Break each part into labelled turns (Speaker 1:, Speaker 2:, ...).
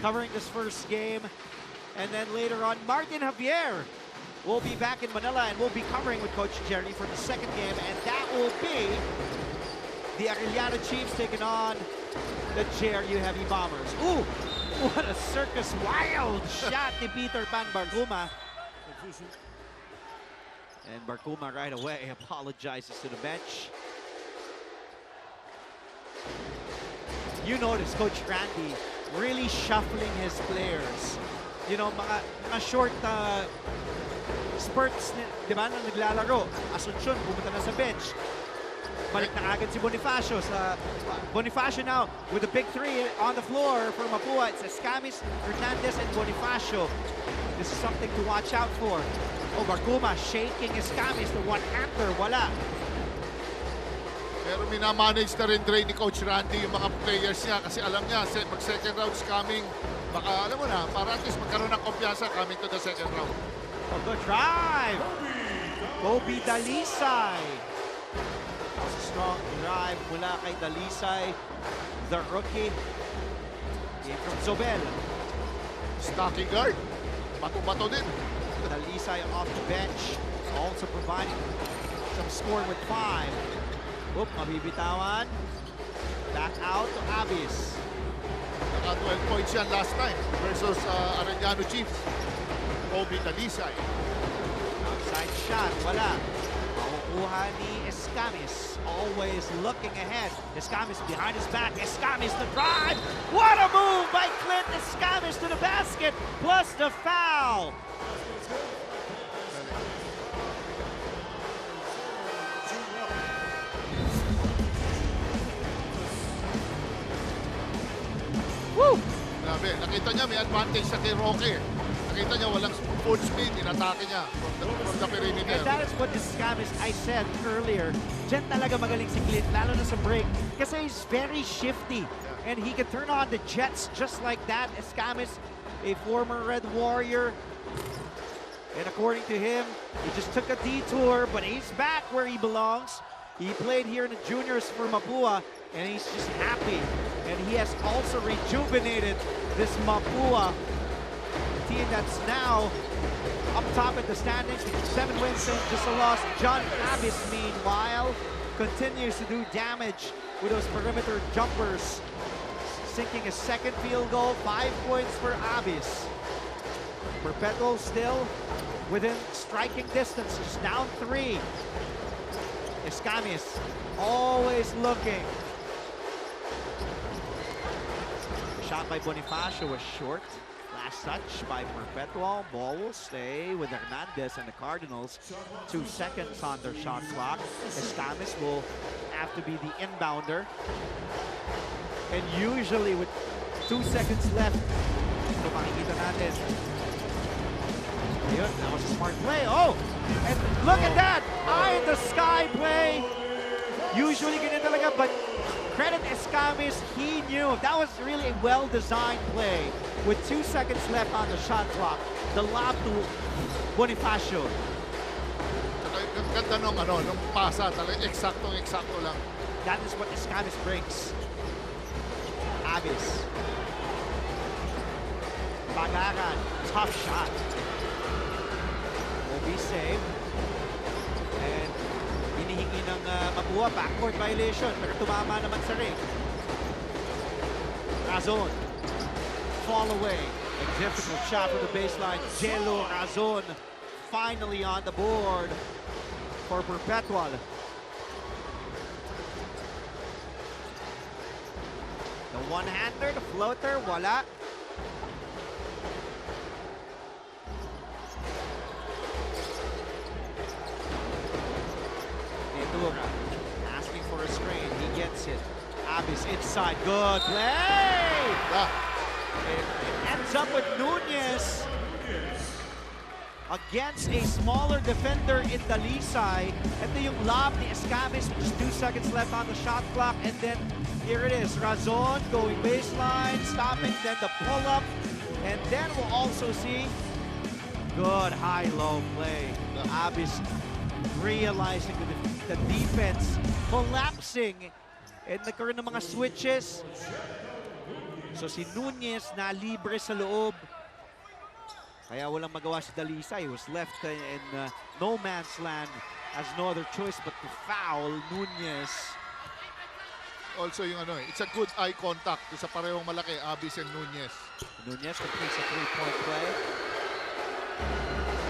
Speaker 1: covering this first game. And then later on, Martin Javier will be back in Manila and we'll be covering with Coach Jerry for the second game. And that will be the Arellano Chiefs taking on the JRU Heavy Bombers. Ooh, what a circus wild shot to Peter Pan Barcuma. And Barcuma right away apologizes to the bench. You notice Coach Randy really shuffling his players. You know, mga short spurts, di ba, na naglalaro. Asuncion, pumunta na sa bench. Balik na agad si Bonifacio. Bonifacio now with a big three on the floor for Mapua. It's Escamis, Hernandez, and Bonifacio. This is something to watch out for. Oh, Barcuma shaking Escamis. The one-hander, wala.
Speaker 2: Pero minamanage na rin Dre ni Coach Randy yung mga players niya kasi alam niya, mag-second round's coming. Baka alam mo na, para at least magkaroon ng kumpiyansa coming to the second round.
Speaker 1: Oh, good drive. Kobe Dalisay. Strong drive mula kay Dalisay, the rookie. Game from Zobel.
Speaker 2: Stocking guard. Bato-bato din.
Speaker 1: Dalisay off the bench. Also providing some score with 5. Oop, mabibitawan. Back out to Abis.
Speaker 2: Naka 12 points yan last time versus Arellano Chiefs. Kobe Dalisay.
Speaker 1: Outside shot, wala. Makukuha ni Escamis. Always looking ahead. Escamis behind his back. Escamis the drive. What a move by Clint Escamis to the basket. Plus the foul. Woo!
Speaker 2: Grabe, nakita niya may advantage sa kay Roque. Nakita niya walang full speed, inatake niya from the perimeter.
Speaker 1: And that is what Escamis, I said earlier, dyan talaga magaling si Clint, lalo na sa break. Kasi he's very shifty. And he can turn on the jets just like that. Escamis, a former Red Warrior. And according to him, he just took a detour, but he's back where he belongs. He played here in the juniors for Mapua, and he's just happy. And he has also rejuvenated this Mapua team that's now up top in the standings. 7 wins and just a loss. John Abis, meanwhile, continues to do damage with those perimeter jumpers. Sinking a second field goal, 5 points for Abis. Perpetual still within striking distance, just down 3. Escamis always looking. Shot by Bonifacio was short. Last touch by Perpetual. Ball will stay with Hernandez and the Cardinals. 2 seconds on their shot clock. Escamis will have to be the inbounder. And usually with 2 seconds left, ito makikita natin. Ayun, that was a smart play. Oh! And look at that! Eye in the sky play. Usually ganyan talaga, but credit Escamis, he knew. That was really a well-designed play. With 2 seconds left on the shot clock, the lob to Bonifacio.
Speaker 2: Ang ganda nung pasa, talagang eksaktong-eksakto lang.
Speaker 1: That is what Escamis brings. Abis. Bagaran, tough shot. Will be saved. And hinihingi ng Mapua, backcourt violation. Pero tumama naman sa ring. Razon. Fall away. A difficult shot from the baseline. Jello Razon finally on the board for Perpetual. The one-hander, the floater, wala. Itura asking for a screen. He gets it. Abis inside. Good play! It ends up with Nunez against a smaller defender in Dalisay. Ito yung lob ni Escamis with just 2 seconds left on the shot clock. And then here it is. Razon going baseline, stopping, then the pull-up. And then we'll also see good high-low play. Abis realizing the defense collapsing. And nagkaroon ng mga switches. So si Nunez na libre sa loob. Kaya walang magawa si Dalisay. He was left in no man's land. Has no other choice but to foul Nunez.
Speaker 2: Also yung it's a good eye contact sa parehong malaki, Abis and Nunez.
Speaker 1: Nunez completes a three-point play.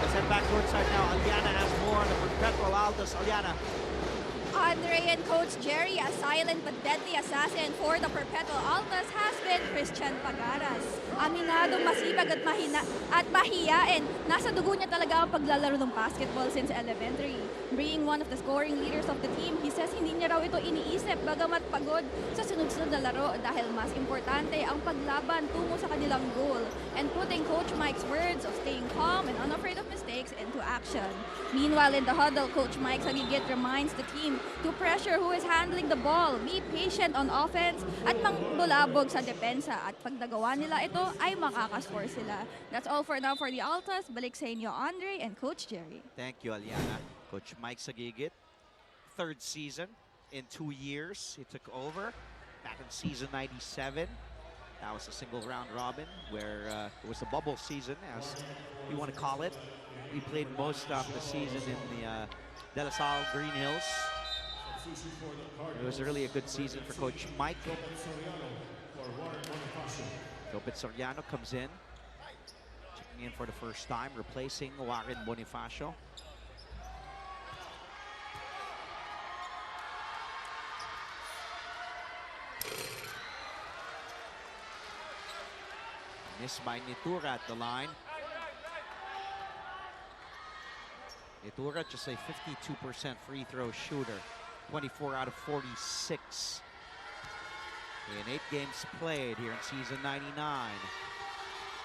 Speaker 1: Let's head back courtside now. Aliana has more on the Perpetual Altas. Aliana.
Speaker 3: Andre and Coach Jerry, a silent but deadly assassin for the Perpetual Altas has been Christian Pagaras. Aminadong masipag at mahiyain. Nasa dugo niya talaga ang paglalaro ng basketball since elementary. Being one of the scoring leaders of the team, he says hindi niya raw ito iniisip bagamat pagod sa sunod-sunod na laro dahil mas importante ang paglaban tungo sa kanilang goal and putting Coach Mike's words of staying calm and unafraid of mistakes into action. Meanwhile, in the huddle, Coach Mike Sagigit reminds the team to pressure who is handling the ball, be patient on offense, at mangbulabog sa depensa. At pag nagawa nila ito, ay makakascore sila. That's all for now for the Altas. Balik sa inyo, Andre and Coach Jerry.
Speaker 1: Thank you, Aliana. Coach Mike Sagigit, third season in 2 years. He took over back in season 97. That was a single round robin where it was a bubble season, as you want to call it. We played most of the season in the De La Salle Green Hills. It was really a good season for Coach Mike. Lopez Soriano comes in, checking in for the first time, replacing Warren Bonifacio. Missed by Nitura at the line. Nitura just a 52% free throw shooter. 24 out of 46 in 8 games played here in season 99.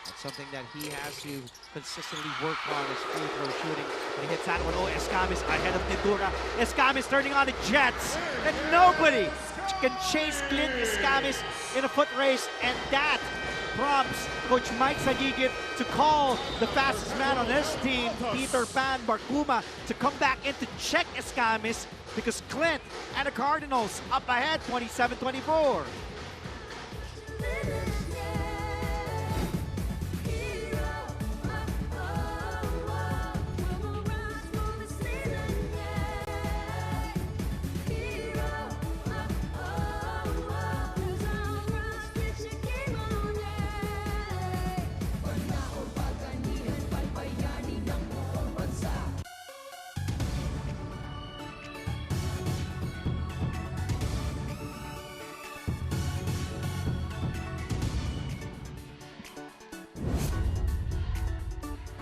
Speaker 1: That's something that he has to consistently work on, his free throw shooting. And he hits that one. Oh, Escamis ahead of Nitura. Escamis turning on the Jets. And nobody can chase Clint Escamis in a foot race. And that prompts Coach Mike Sagigit to call the fastest man on his team, Peter Pan Barkuma, to come back in to check Escamis because Clint and the Cardinals up ahead 27-24.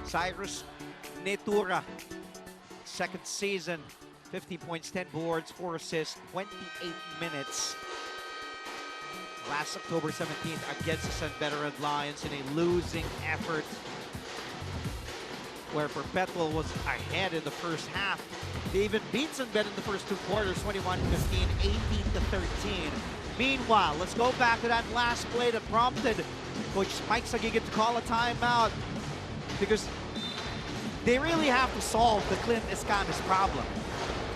Speaker 1: Cyrus Netura, second season, 50 points, 10 boards, 4 assists, 28 minutes. Last October 17th against the San Veteran Lions in a losing effort where Perpetual was ahead in the first half. They even beat San Bet in the first 2 quarters, 21-15, 18-13. Meanwhile, let's go back to that last play that prompted Coach Mike Sagigit to call a timeout, because they really have to solve the Clint Escamis problem.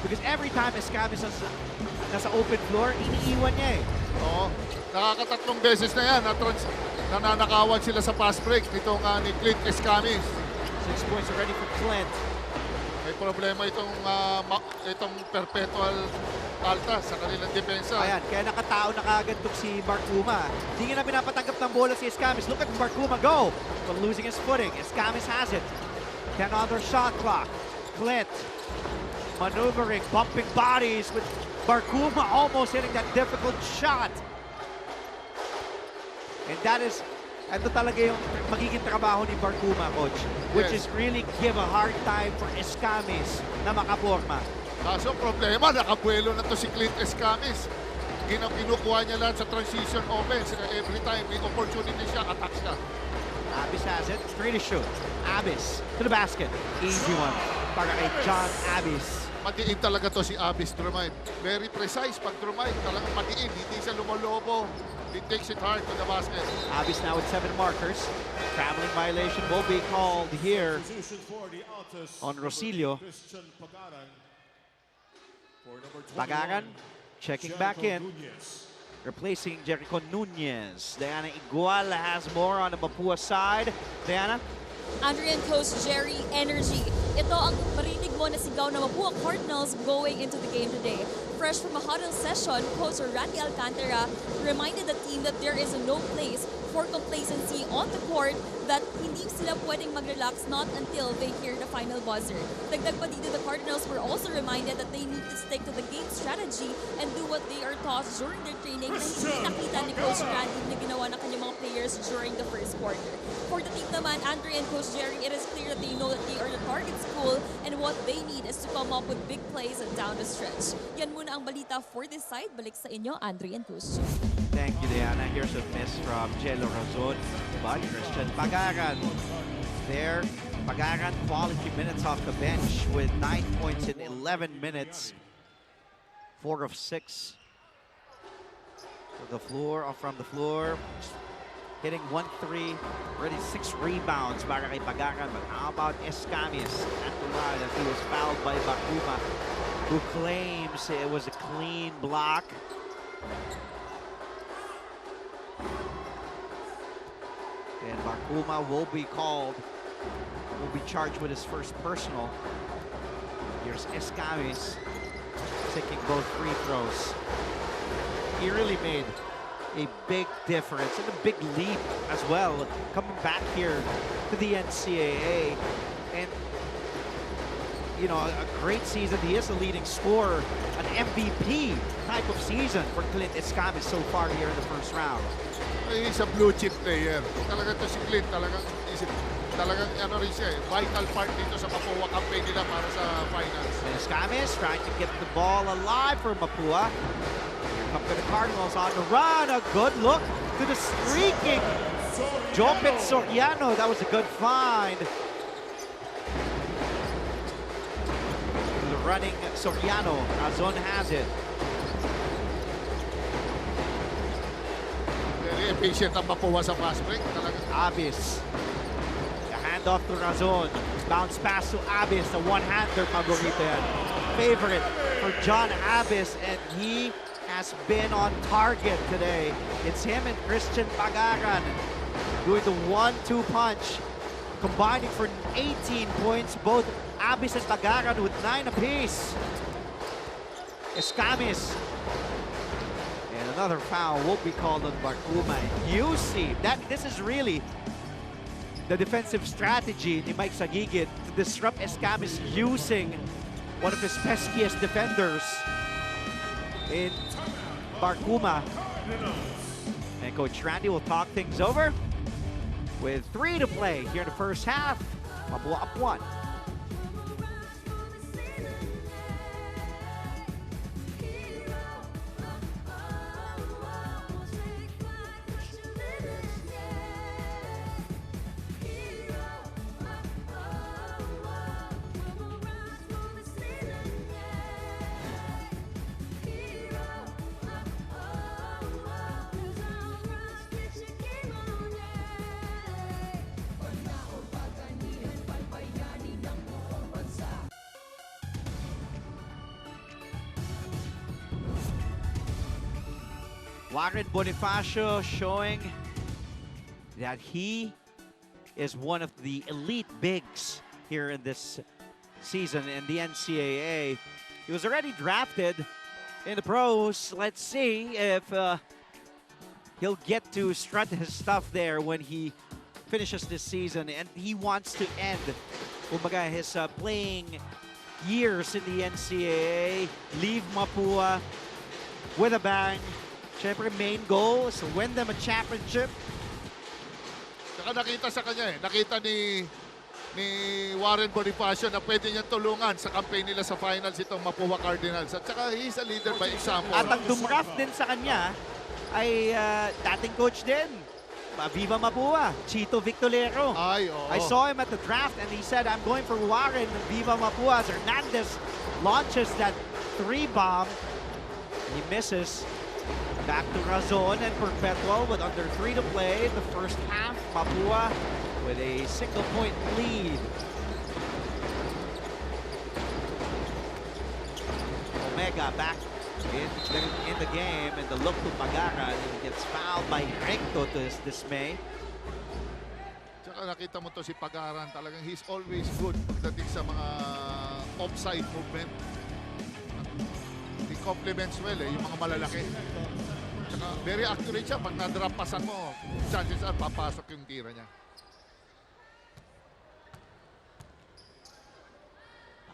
Speaker 1: Because every time Escamis nasa open floor, iniiwan niya eh.
Speaker 2: Oo, nakakatatlong beses na yan. Nananakawan sila sa fast break nitong ni Clint Escamis.
Speaker 1: 6 points already for Clint.
Speaker 2: May problema itong Perpetual Altas sa kanilang depensa.
Speaker 1: Ayan, kaya nakatao na kaagad itong si Barkuma. Hindi nga na pinapatanggap ng bola si Escamis. Look at Barkuma go! But losing his footing. Escamis has it. 10 on their shot clock. Clint maneuvering, bumping bodies with Barkuma almost hitting that difficult shot. And that is, ito talaga yung magiging trabaho ni Barkuma, Coach. Which is really give a hard time for Escamis na makaporma.
Speaker 2: Kaso problema, nakabuelo na to si Clint Escamis. Kinukuha niya lang sa transition offense. Every time may opportunity siya, attack siya.
Speaker 1: Abis has it, straight to shoot. Abis to the basket. Easy one para kay John Abis.
Speaker 2: Madiin talaga to si Abis Drummond. Very precise pag Drummond. Talagang madiin, hindi siya lumolobo. He takes it hard to the basket.
Speaker 1: Abis now with 7 markers. Traveling violation will be called here on Rosilio. Pagaran checking back in. replacing Jericho Nunez. Diana Igual has more on the Mapua side. Diana?
Speaker 4: Andrea and Coach Jerry, energy. Ito ang marinig mo na sigaw ng Mapua Cardinals going into the game today. Fresh from a huddle session, Coach Randy Alcantara reminded the team that there is no place for complacency on the court, that hindi sila pwedeng mag-relax not until they hear the final buzzer. Dagdag pa dito, the Cardinals were also reminded that they need to stick to the game strategy and do what they are taught during their training na hindi nakita ni Coach Randy na ginawa ng kanyang mga players during the first quarter. For the team naman, Andre and Coach Jerry, it is clear that they know that they are the target school and what they need is to come up with big plays down the stretch. Yan muna ang balita for this side. Balik sa inyo, Andre and Coach Jerry.
Speaker 1: Thank you, Diana. Here's a miss from Jello Razon, but Christian Pagaran there. Pagaran quality minutes off the bench with 9 points in 11 minutes. 4 of 6 from the floor. Hitting 1-3, already 6 rebounds para kay Pagaran. But how about Escamis? Natural that he was fouled by Bakuma, who claims it was a clean block. And Bakuma will be charged with his first personal. Here's Escamis taking both free throws. He really made a big difference and a big leap as well, coming back here to the NCAA. And, you know, a great season. He is a leading scorer, an MVP type of season for Clint Escamis so far here in the first round.
Speaker 2: He's a blue chip player. Talaga to si Clint, talagang ano rin siya, vital part dito sa Mapua campaign nila para sa finals.
Speaker 1: And Escamis trying to get the ball alive for Mapua. Here come the Cardinals on the run. A good look to the streaking Jopet Soriano. That was a good find. The running Soriano. Azon has it.
Speaker 2: Very efficient ang Mapua sa fast break. Talagang
Speaker 1: Abis. The handoff to Razon. Bounce pass to Abis. The one-hander paborito yan. Favorite for John Abis, and he has been on target today. It's him and Christian Pagaran doing the 1-2 punch, combining for 18 points. Both Abis and Pagaran with 9 apiece. Escamis. And another foul will be called on Bakuma. You see, this is really the defensive strategy ni Mike Sagigit to disrupt Escamis using one of his peskiest defenders in Bakuma. And Coach Randy will talk things over with 3 to play here in the first half. Mapua up 1. Warren Bonifacio showing that he is one of the elite bigs here in this season in the NCAA. He was already drafted in the pros. Let's see if he'll get to strut his stuff there when he finishes this season. And he wants to end kumbaga, his playing years in the NCAA, leave Mapua with a bang. Siyempre, main goal is to win them a championship.
Speaker 2: Saka nakita sa kanya nakita ni Warren Bonifacio na pwede niyang tulungan sa campaign nila sa finals itong Mapua Cardinals. At saka he's a leader by example.
Speaker 1: At ang dumraft din sa kanya ay dating coach din. Viva Mapua, Chito Victolero.
Speaker 2: Ay, oo.
Speaker 1: I saw him at the draft and he said, I'm going for Warren and Viva Mapua. As Hernandez launches that 3-bomb. He misses. Back to Razon and Perpetual with under 3 to play. The first half, Mapua with a single-point lead. Omega back in the game, and the look to Pagaran, he gets fouled by Recto to his dismay.
Speaker 2: Tsaka nakita mo to si Pagaran, talagang he's always good pagdating sa mga offside movement. He complements well yung mga malalaki. Tsaka very accurate siya. Pag nadrapasan mo, chances are papasok yung tira niya.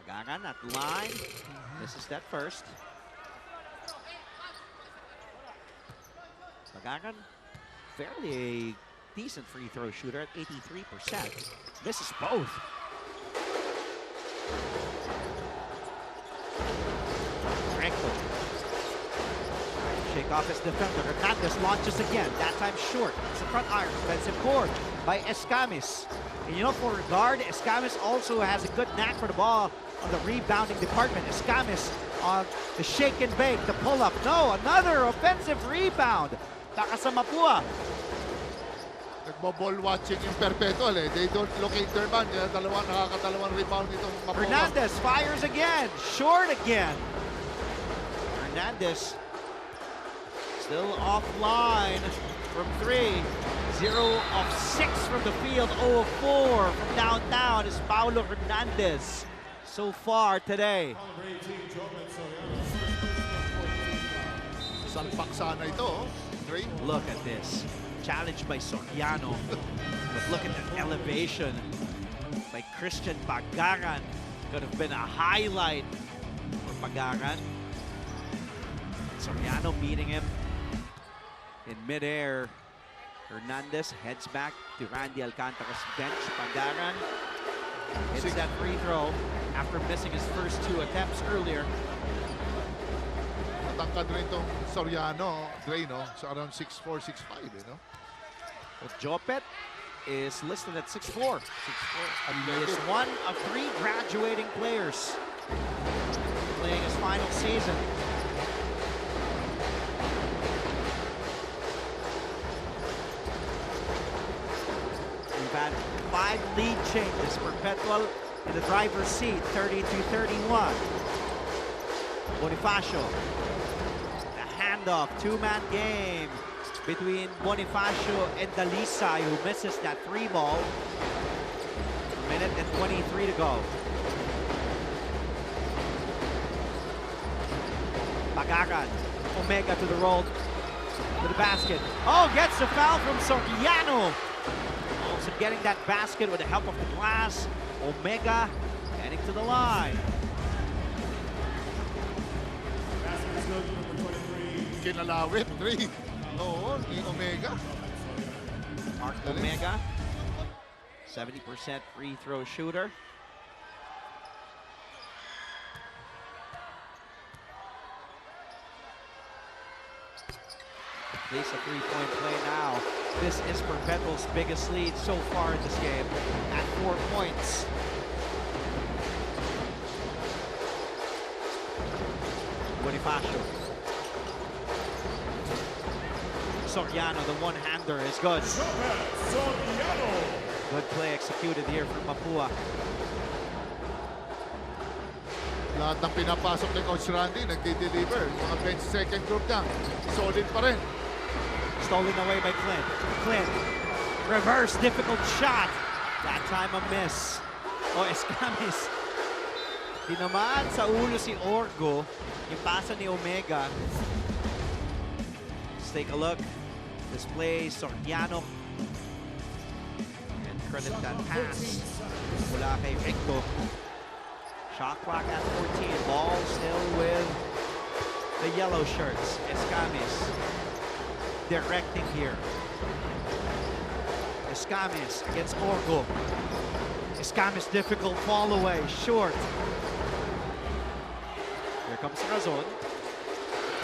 Speaker 1: Pagaran at line. Misses that first. Pagaran, fairly a decent free throw shooter at 83%. Misses both. Recto. Shake off his defender. Hernandez launches again. That time short. It's a front iron. Defensive board by Escamis. And you know, for a guard, Escamis also has a good knack for the ball on the rebounding department. Escamis on the shake and bake, the pull-up. No, another offensive rebound. Taka sa Mapua.
Speaker 2: Nagbo-ball watching yung Perpetual eh. They don't locate their man. Kaya nakakadalawang rebound itong Mapua.
Speaker 1: Hernandez fires again. Short again. Hernandez still offline from 3. 0 of 6 from the field. 0 of 4 from downtown is Paulo Hernandez so far today.
Speaker 2: Salpak sana ito.
Speaker 1: Look at this. Challenged by Soriano. But look at the elevation by Christian Pagaran. Could have been a highlight for Pagaran. Soriano meeting him in midair. Hernandez heads back to Randy Alcantara's bench. Pagaran hits that free throw after missing his first 2 attempts earlier.
Speaker 2: Matangkad rin itong Soriano, Dre, no? So around 6'4", 6'5", you know?
Speaker 1: Well, Jopet is listed at 6'4". 6'4". He is one of 3 graduating players playing his final season. We've had 5 lead changes. Perpetual in the driver's seat, 30-31. Bonifacio. The handoff, 2-man game between Bonifacio and Dalisay, who misses that 3 ball. 1:23 to go. Pagaran, Omega to the roll, to the basket. Oh, gets the foul from Soriano. Also getting that basket with the help of the glass. Omega heading to the line.
Speaker 2: Kinalawit, Dre. Oo, ni Omega.
Speaker 1: Mark Omega, 70% free throw shooter. Place a 3-point play now. This is Perpetual's biggest lead so far in this game at 4 points. Bonifacio. Soriano, the one-hander, is good. Good play executed here from Mapua.
Speaker 2: Lahat ng pinapasok ni Coach Randy, nagdi-deliver. Yung mga bench second group niya, solid pa rin.
Speaker 1: Stolen away by Clint. Clint, reverse, difficult shot. That time a miss. Oh, Escamis. Dinamaan sa ulo si Orgo. Yung pasa ni Omega. Let's take a look. This play, Soriano. And credit that pass. Mula kay Recto. Shot clock at 14. Ball still with the yellow shirts. Escamis directing here. Escamis against Orgo. Escamis difficult fall away, short. Here comes Razon.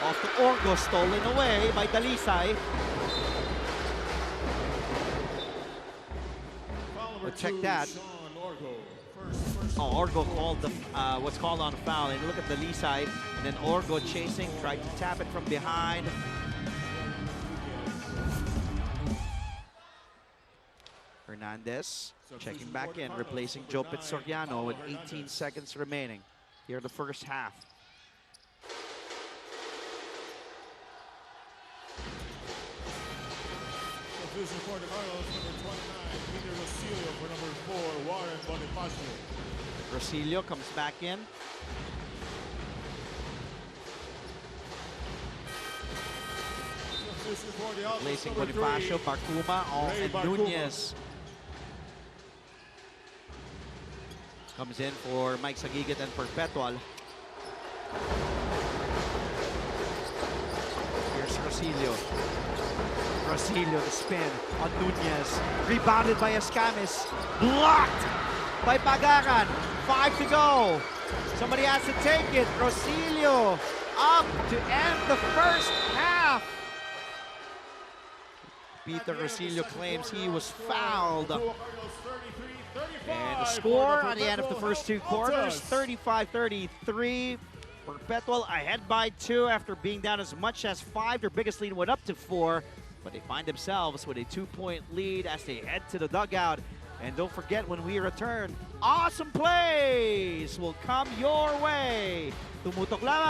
Speaker 1: Off to Orgo, stolen away by Dalisay. But check that. Oh, Orgo called the what's called on a foul. And look at Dalisay, and then Orgo chasing, tried to tap it from behind. Hernandez checking back in, replacing Jopet Soriano with 18 seconds remaining here in the first half.
Speaker 5: substitution for the Cardinals, number 29, Peter Rosillo, for number 4, Warren Bonifacio.
Speaker 1: Rosillo comes back in.
Speaker 5: Substitution for the Altos,
Speaker 1: Placing
Speaker 5: number 3,
Speaker 1: Bonifacio, Barcuma,
Speaker 5: Ray
Speaker 1: and
Speaker 5: Barcuma.
Speaker 1: Nunez. Comes in for Mike Sagigit and Perpetual. Here's Rosillo. Rosillo, the spin on Nunez. Rebounded by Escamis. Blocked by Pagaran. 5 to go. Somebody has to take it. Rosillo up to end the first half. Peter Rosillo claims he was fouled. And the score at the end of the first 2 quarters, 35-33. Perpetual ahead by 2 after being down as much as 5. Their biggest lead went up to 4, but they find themselves with a 2-point lead as they head to the dugout. And don't forget, when we return, awesome plays will come your way. Tumutok lang.